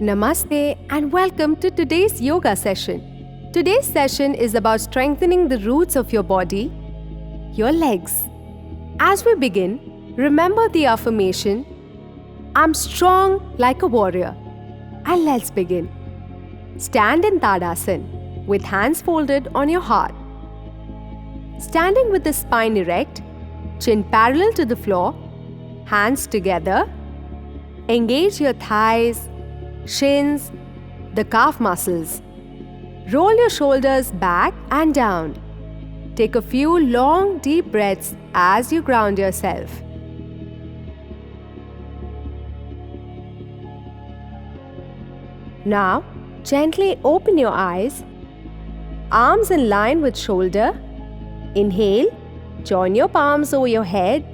Namaste and welcome to today's yoga session. Today's session is about strengthening the roots of your body, your legs. As we begin, remember the affirmation, I'm strong like a warrior. And let's begin. Stand in Tadasana with hands folded on your heart. Standing with the spine erect, chin parallel to the floor, hands together. Engage your thighs, shins, the calf muscles. Roll your shoulders back and down. Take a few long, deep breaths as you ground yourself. Now, gently open your eyes. Arms in line with shoulder. Inhale, join your palms over your head.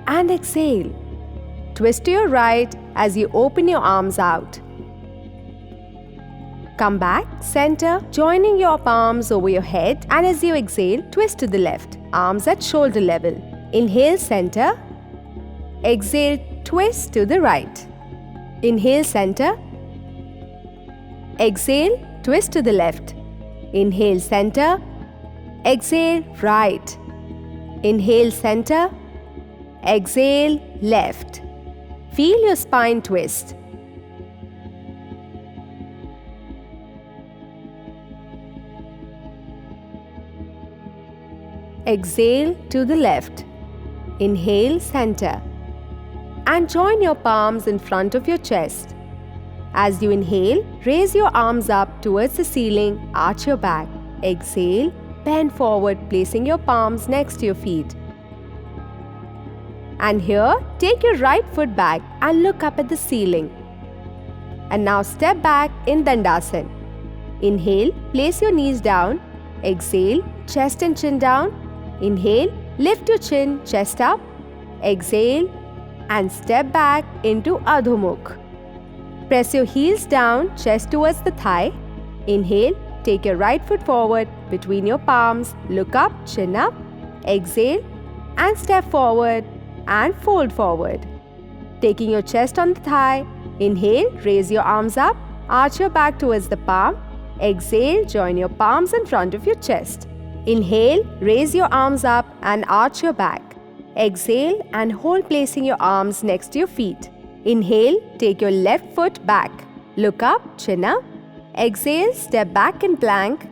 And exhale. Twist to your right as you open your arms out. Come back, center, joining your palms over your head, and as you exhale, twist to the left, arms at shoulder level. Inhale, center. Exhale, twist to the right. Inhale, center. Exhale, twist to the left. Inhale, center. Exhale, right. Inhale, center. Exhale, left. Feel your spine twist. Exhale to the left. Inhale, center. And join your palms in front of your chest. As you inhale, raise your arms up towards the ceiling, arch your back. Exhale, bend forward, placing your palms next to your feet. And here, take your right foot back and look up at the ceiling. And now step back in Dandasana. Inhale, place your knees down. Exhale, chest and chin down. Inhale, lift your chin, chest up. Exhale, and step back into Adho Mukh. Press your heels down, chest towards the thigh. Inhale, take your right foot forward between your palms. Look up, chin up. Exhale, and step forward. And fold forward. Taking your chest on the thigh, inhale, raise your arms up, arch your back towards the palm. Exhale, join your palms in front of your chest. Inhale, raise your arms up and arch your back. Exhale and hold, placing your arms next to your feet. Inhale, take your left foot back. Look up, chin up. Exhale, step back in plank.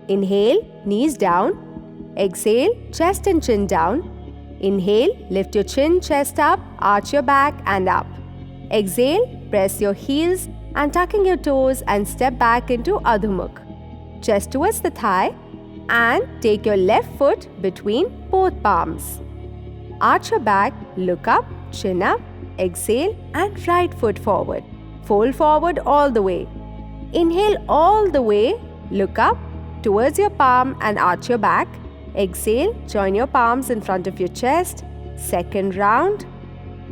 Inhale, knees down. Exhale, chest and chin down. Inhale, lift your chin, chest up, arch your back and up. Exhale, press your heels and tucking your toes and step back into Adho Mukh. Chest towards the thigh and take your left foot between both palms. Arch your back, look up, chin up, exhale and right foot forward. Fold forward all the way. Inhale all the way, look up towards your palm and arch your back. Exhale, join your palms in front of your chest. Second round.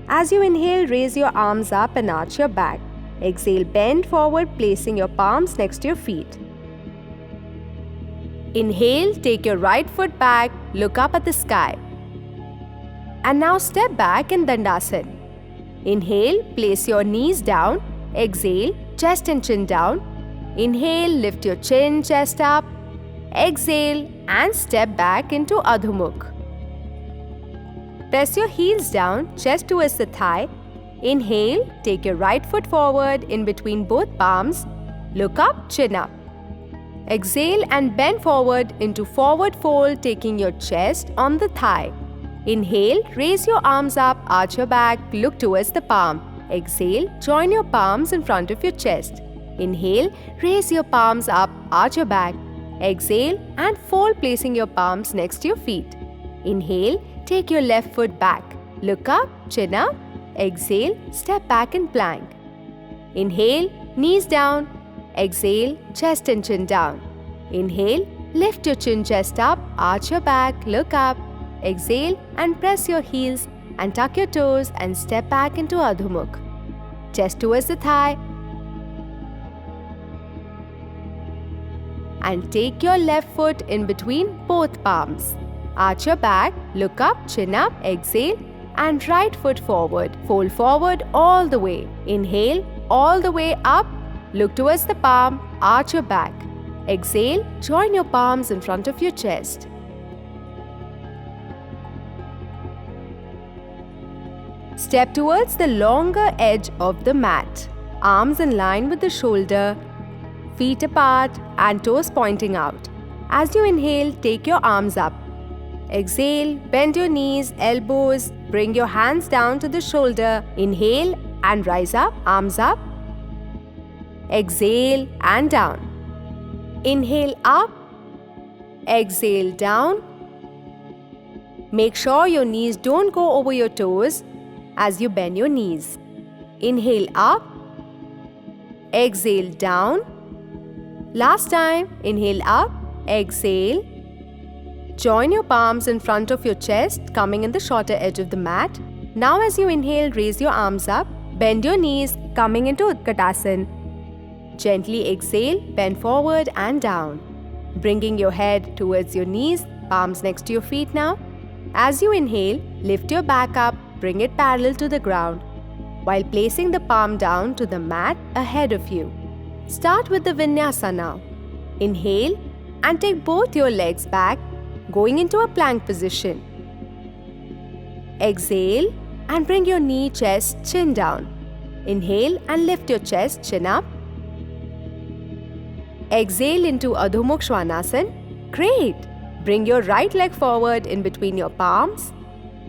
As you inhale, raise your arms up and arch your back. Exhale, bend forward, placing your palms next to your feet. Inhale, take your right foot back, look up at the sky. And now step back in Dandasana. Inhale, place your knees down. Exhale, chest and chin down. Inhale, lift your chin, chest up. Exhale and step back into Adho Mukh. Press your heels down, chest towards the thigh. Inhale, take your right foot forward in between both palms. Look up, chin up. Exhale and bend forward into forward fold, taking your chest on the thigh. Inhale, raise your arms up, arch your back, look towards the palm. Exhale, join your palms in front of your chest. Inhale, raise your palms up, arch your back. Exhale and fold, placing your palms next to your feet. Inhale, take your left foot back. Look up, chin up. Exhale, step back in plank. Inhale, knees down. Exhale, chest and chin down. Inhale, lift your chin, chest up, arch your back, look up. Exhale and press your heels and tuck your toes and step back into Adho Mukh. Chest towards the thigh. And take your left foot in between both palms. Arch your back, look up, chin up, exhale and right foot forward. Fold forward all the way. Inhale, all the way up. Look towards the palm, arch your back. Exhale, join your palms in front of your chest. Step towards the longer edge of the mat. Arms in line with the shoulder, feet apart and toes pointing out. As you inhale, take your arms up. Exhale, bend your knees, elbows, bring your hands down to the shoulder. Inhale and rise up, arms up. Exhale and down. Inhale up, exhale down. Make sure your knees don't go over your toes as you bend your knees. Inhale up, exhale down. Last time, inhale up, exhale. Join your palms in front of your chest, coming in the shorter edge of the mat. Now as you inhale, raise your arms up, bend your knees, coming into Utkatasana. Gently exhale, bend forward and down. Bringing your head towards your knees, palms next to your feet now. As you inhale, lift your back up, bring it parallel to the ground, while placing the palm down to the mat ahead of you. Start with the Vinyasa now. Inhale and take both your legs back, going into a plank position. Exhale and bring your knee, chest, chin down. Inhale and lift your chest, chin up. Exhale into Adho Mukha Svanasana. Great! Bring your right leg forward in between your palms.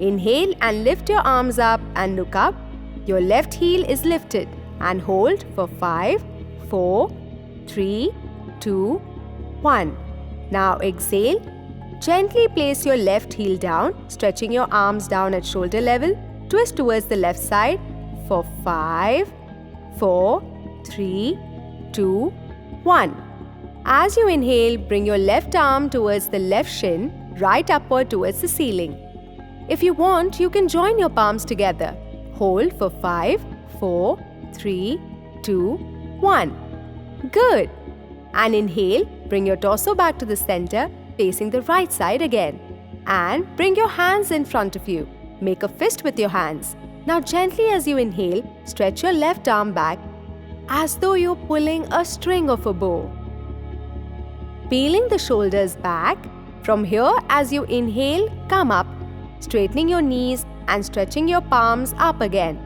Inhale and lift your arms up and look up. Your left heel is lifted and hold for 5, 4, 3, 2, 1. Now exhale. Gently place your left heel down, stretching your arms down at shoulder level. Twist towards the left side for 5, 4, 3, 2, 1. As you inhale, bring your left arm towards the left shin, right upward towards the ceiling. If you want, you can join your palms together. Hold for 5, 4, 3, 2, 1. Good. And inhale, bring your torso back to the center, facing the right side again. And bring your hands in front of you. Make a fist with your hands. Now gently as you inhale, stretch your left arm back as though you're pulling a string of a bow. Peeling the shoulders back. From here, as you inhale, come up, straightening your knees and stretching your palms up again.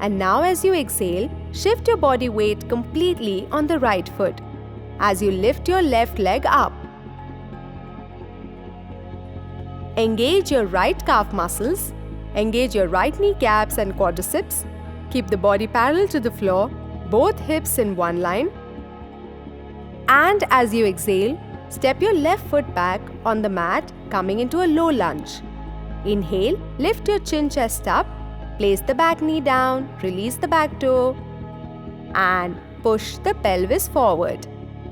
And now as you exhale, shift your body weight completely on the right foot as you lift your left leg up. Engage your right calf muscles. Engage your right kneecaps and quadriceps. Keep the body parallel to the floor, both hips in one line. And as you exhale, step your left foot back on the mat, coming into a low lunge. Inhale, lift your chin, chest up, place the back knee down, release the back toe, and push the pelvis forward.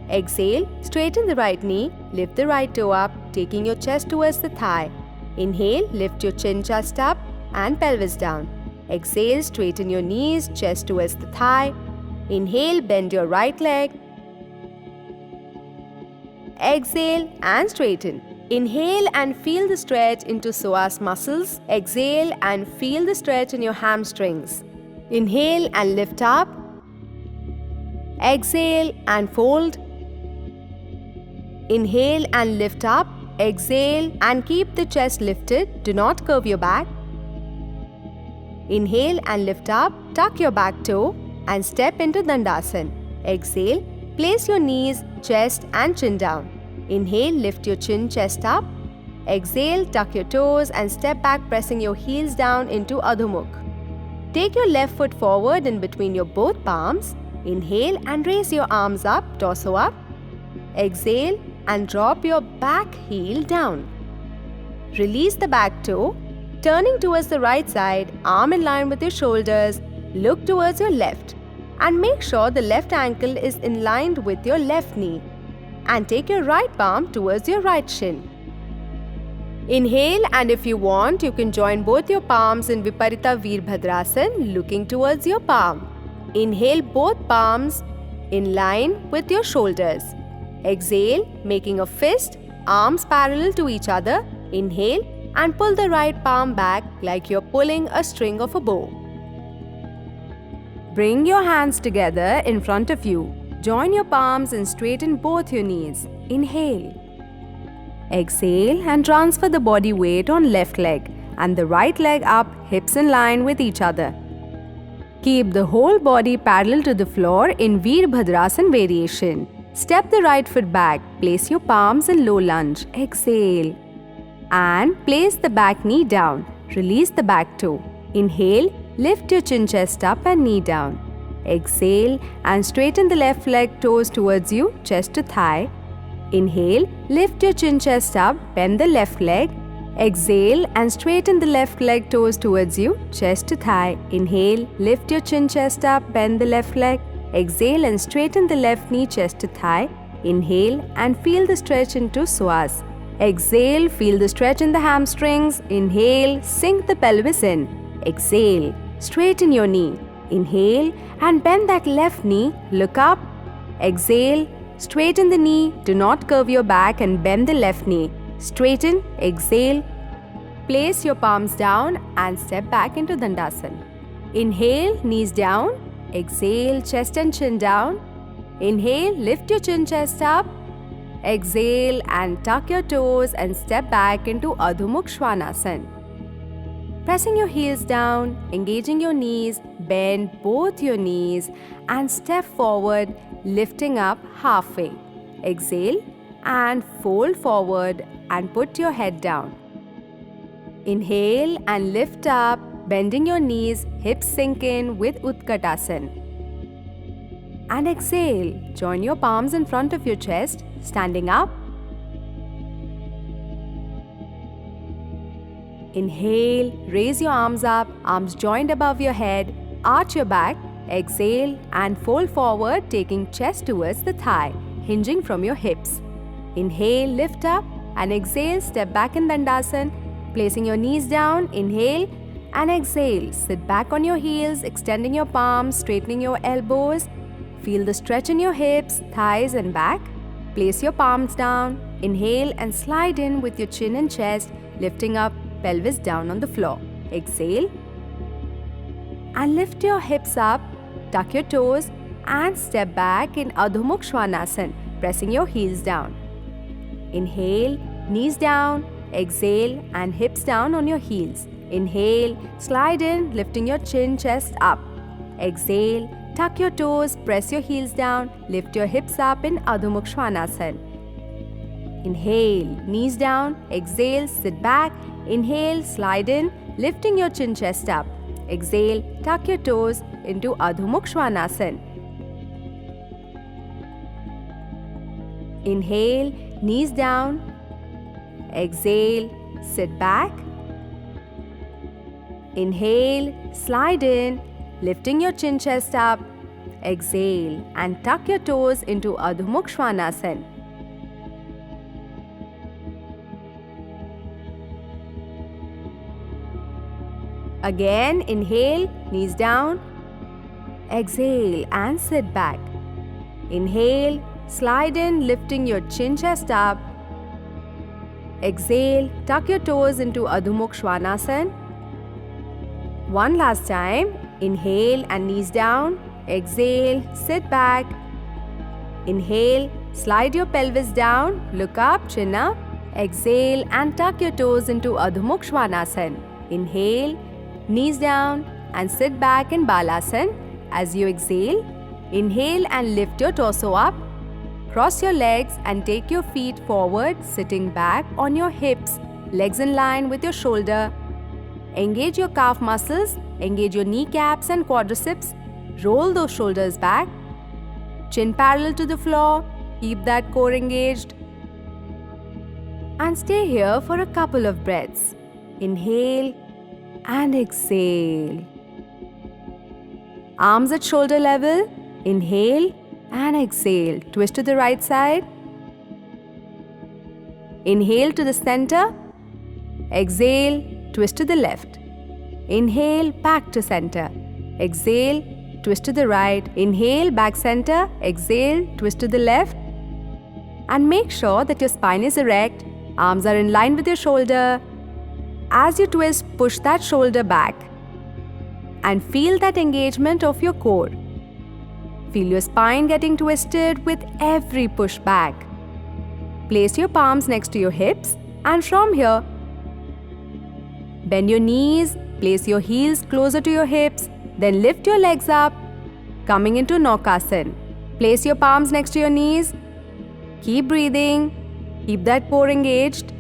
Exhale, straighten the right knee, lift the right toe up, taking your chest towards the thigh. Inhale, lift your chin, chest up, and pelvis down. Exhale, straighten your knees, chest towards the thigh. Inhale, bend your right leg. Exhale and straighten. Inhale and feel the stretch into psoas muscles. Exhale and feel the stretch in your hamstrings. Inhale and lift up. Exhale and fold. Inhale and lift up. Exhale and keep the chest lifted. Do not curve your back. Inhale and lift up. Tuck your back toe and step into Dandasana. Exhale. Place your knees, chest and chin down. Inhale, lift your chin, chest up. Exhale, tuck your toes and step back, pressing your heels down into Adho Mukha. Take your left foot forward in between your both palms. Inhale and raise your arms up, torso up. Exhale and drop your back heel down. Release the back toe. Turning towards the right side, arm in line with your shoulders, look towards your left. And make sure the left ankle is in line with your left knee. And take your right palm towards your right shin. Inhale, and if you want, you can join both your palms in Viparita Virbhadrasana, looking towards your palm. Inhale, both palms in line with your shoulders. Exhale, making a fist, arms parallel to each other. Inhale, and pull the right palm back like you're pulling a string of a bow. Bring your hands together in front of you. Join your palms and straighten both your knees. Inhale. Exhale and transfer the body weight on left leg and the right leg up, hips in line with each other. Keep the whole body parallel to the floor in Veerbhadrasana variation. Step the right foot back. Place your palms in low lunge. Exhale. And place the back knee down. Release the back toe. Inhale, lift your chin chest up and knee down. Exhale and straighten the left leg toes towards you, chest to thigh. Inhale, lift your chin chest up, bend the left leg. Exhale and straighten the left leg toes towards you, chest to thigh. Inhale, lift your chin chest up, bend the left leg. Exhale and straighten the left knee, chest to thigh. Inhale and feel the stretch into Swas. Exhale, feel the stretch in the hamstrings. Inhale, sink the pelvis in. Exhale, straighten your knee. Inhale and bend that left knee, look up. Exhale, straighten the knee, do not curve your back and bend the left knee. Straighten, exhale. Place your palms down and step back into Dandasana. Inhale, knees down. Exhale, chest and chin down. Inhale, lift your chin chest up. Exhale and tuck your toes and step back into Adho Mukha Svanasana. Pressing your heels down, engaging your knees, bend both your knees and step forward, lifting up halfway. Exhale and fold forward and put your head down. Inhale and lift up, bending your knees, hips sink in with Utkatasana. And exhale, join your palms in front of your chest, standing up. Inhale, raise your arms up, arms joined above your head, arch your back. Exhale and fold forward, taking chest towards the thigh, hinging from your hips. Inhale, lift up and exhale, step back in Dandasana, placing your knees down. Inhale and exhale, sit back on your heels, extending your palms, straightening your elbows. Feel the stretch in your hips, thighs and back. Place your palms down. Inhale and slide in with your chin and chest, lifting up, pelvis down on the floor. Exhale and lift your hips up, tuck your toes and step back in Adho Mukha Svanasana, pressing your heels down. Inhale, knees down. Exhale and hips down on your heels. Inhale, slide in, lifting your chin, chest up. Exhale, tuck your toes, press your heels down, lift your hips up in Adho Mukha Svanasana. Inhale, knees down. Exhale, sit back. Inhale, slide in, lifting your chin, chest up. Exhale, tuck your toes into Adho Mukha Svanasana. Inhale, knees down. Exhale, sit back. Inhale, slide in, lifting your chin, chest up. Exhale and tuck your toes into Adho Mukha Svanasana. Again, inhale, knees down. Exhale and sit back. Inhale, slide in, lifting your chin, chest up. Exhale, tuck your toes into Adho Mukha Svanasana. One last time. Inhale and knees down. Exhale, sit back. Inhale, slide your pelvis down, look up, chin up. Exhale and tuck your toes into Adho Mukha Svanasana. Inhale, knees down and sit back in Balasana. As you exhale, inhale and lift your torso up. Cross your legs and take your feet forward, sitting back on your hips, legs in line with your shoulder. Engage your calf muscles, engage your kneecaps and quadriceps. Roll those shoulders back. Chin parallel to the floor, keep that core engaged. And stay here for a couple of breaths. Inhale and exhale. Arms at shoulder level. Inhale and exhale. Twist to the right side. Inhale to the center. Exhale, twist to the left. Inhale, back to center. Exhale, twist to the right. Inhale, back center. Exhale, twist to the left. And make sure that your spine is erect. Arms are in line with your shoulder. As you twist, push that shoulder back and feel that engagement of your core. Feel your spine getting twisted with every push back. Place your palms next to your hips, and from here, bend your knees, place your heels closer to your hips, then lift your legs up, coming into Naukasana. Place your palms next to your knees. Keep breathing. Keep that core engaged.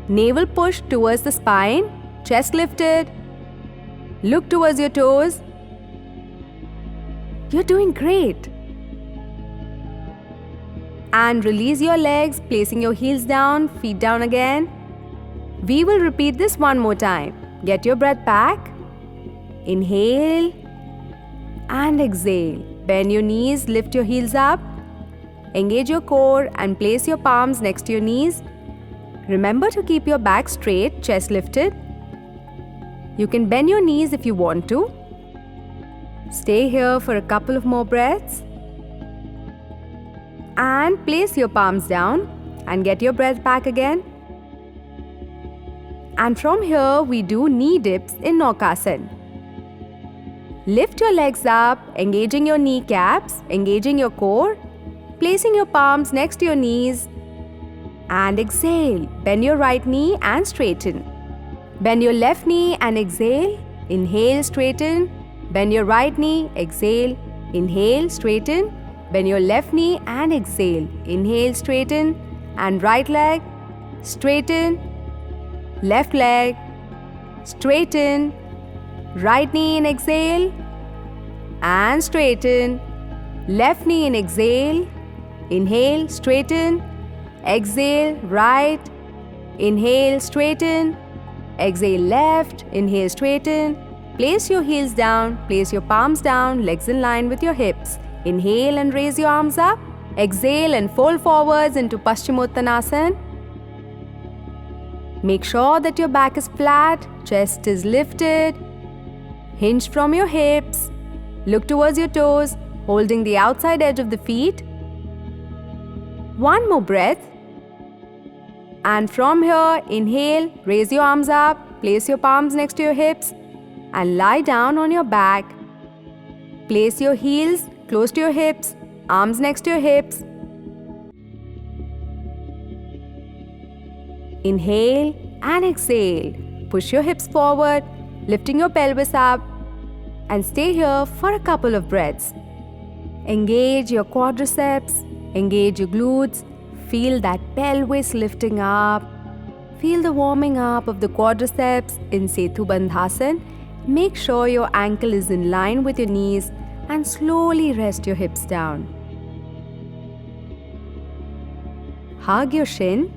Navel push towards the spine, chest lifted. Look towards your toes. You're doing great. And release your legs, placing your heels down, feet down again. We will repeat this one more time. Get your breath back. Inhale and exhale. Bend your knees, lift your heels up. Engage your core and place your palms next to your knees. Remember to keep your back straight, chest lifted. You can bend your knees if you want to. Stay here for a couple of more breaths. And place your palms down and get your breath back again. And from here, we do knee dips in Naukasana. Lift your legs up, engaging your kneecaps, engaging your core, placing your palms next to your knees. And exhale. Bend your right knee and straighten. Bend your left knee and exhale. Inhale, straighten. Bend your right knee, exhale. Inhale, straighten. Bend your left knee and exhale. Inhale, straighten. And right leg, straighten. Left leg, straighten. Right knee and exhale. And straighten. Left knee and exhale. Inhale, straighten. Exhale, right. Inhale, straighten. Exhale, left. Inhale, straighten. Place your heels down. Place your palms down, legs in line with your hips. Inhale and raise your arms up. Exhale and fold forwards into Paschimottanasana. Make sure that your back is flat, chest is lifted. Hinge from your hips. Look towards your toes, holding the outside edge of the feet. One more breath. And from here, inhale, raise your arms up, place your palms next to your hips, and lie down on your back. Place your heels close to your hips, arms next to your hips. Inhale and exhale. Push your hips forward, lifting your pelvis up, and stay here for a couple of breaths. Engage your quadriceps, engage your glutes, feel that pelvis lifting up. Feel the warming up of the quadriceps in Setu Bandhasana. Make sure your ankle is in line with your knees and slowly rest your hips down. Hug your shin,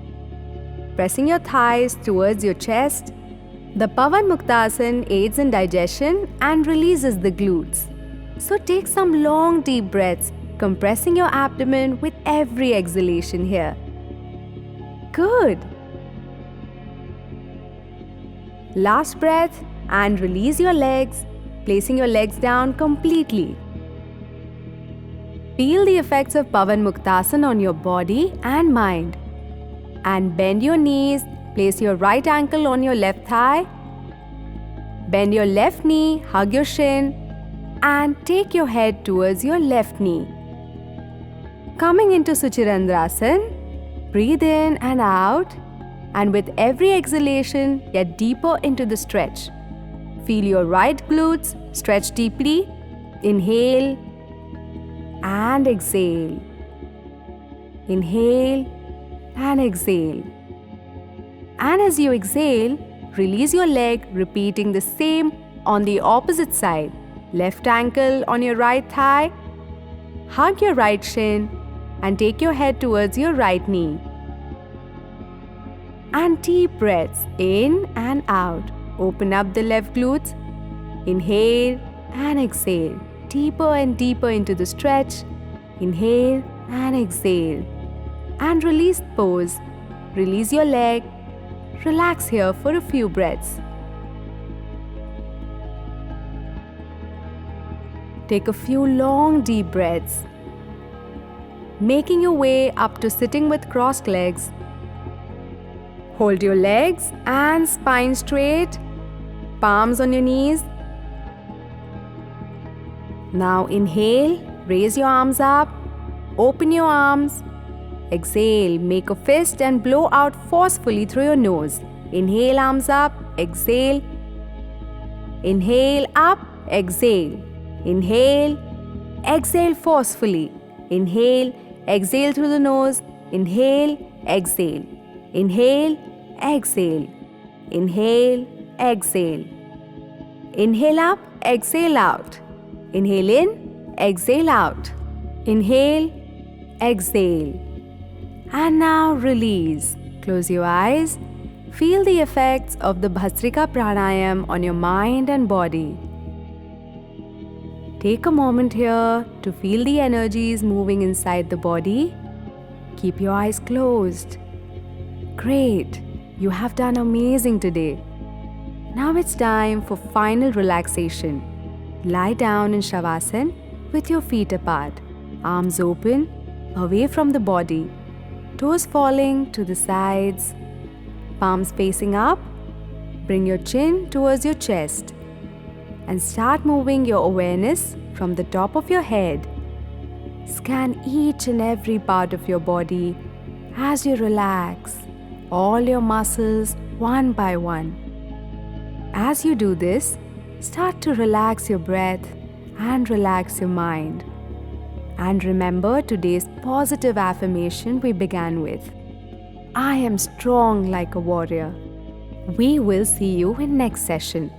pressing your thighs towards your chest. The Pavan Muktasana aids in digestion and releases the glutes. So take some long deep breaths, compressing your abdomen with every exhalation here. Good. Last breath and release your legs, placing your legs down completely. Feel the effects of Pavan Muktasana on your body and mind. And bend your knees, place your right ankle on your left thigh. Bend your left knee, hug your shin, and take your head towards your left knee. Coming into Suchirandrasana, breathe in and out, and with every exhalation, get deeper into the stretch. Feel your right glutes stretch deeply. Inhale and exhale. Inhale and exhale. And as you exhale, release your leg, repeating the same on the opposite side. Left ankle on your right thigh. Hug your right shin and take your head towards your right knee. And deep breaths in and out. Open up the left glutes. Inhale and exhale. Deeper and deeper into the stretch. Inhale and exhale. And release pose. Release your leg. Relax here for a few breaths. Take a few long deep breaths. Making your way up to sitting with crossed legs. Hold your legs and spine straight, palms on your knees. Now inhale, raise your arms up, open your arms. Exhale, make a fist and blow out forcefully through your nose. Inhale, arms up, exhale. Inhale, up, exhale. Inhale, exhale forcefully. Inhale, exhale through the nose. Inhale, exhale. Inhale, exhale. Inhale, exhale. Inhale up, exhale out. Inhale in, exhale out. Inhale, exhale. And now release. Close your eyes. Feel the effects of the Bhastrika Pranayam on your mind and body. Take a moment here to feel the energies moving inside the body. Keep your eyes closed. Great! You have done amazing today. Now it's time for final relaxation. Lie down in Shavasana with your feet apart, arms open, away from the body, toes falling to the sides, palms facing up. Bring your chin towards your chest and start moving your awareness from the top of your head. Scan each and every part of your body as you relax all your muscles one by one. As you do this, start to relax your breath and relax your mind. And remember today's positive affirmation we began with. I am strong like a warrior. We will see you in next session.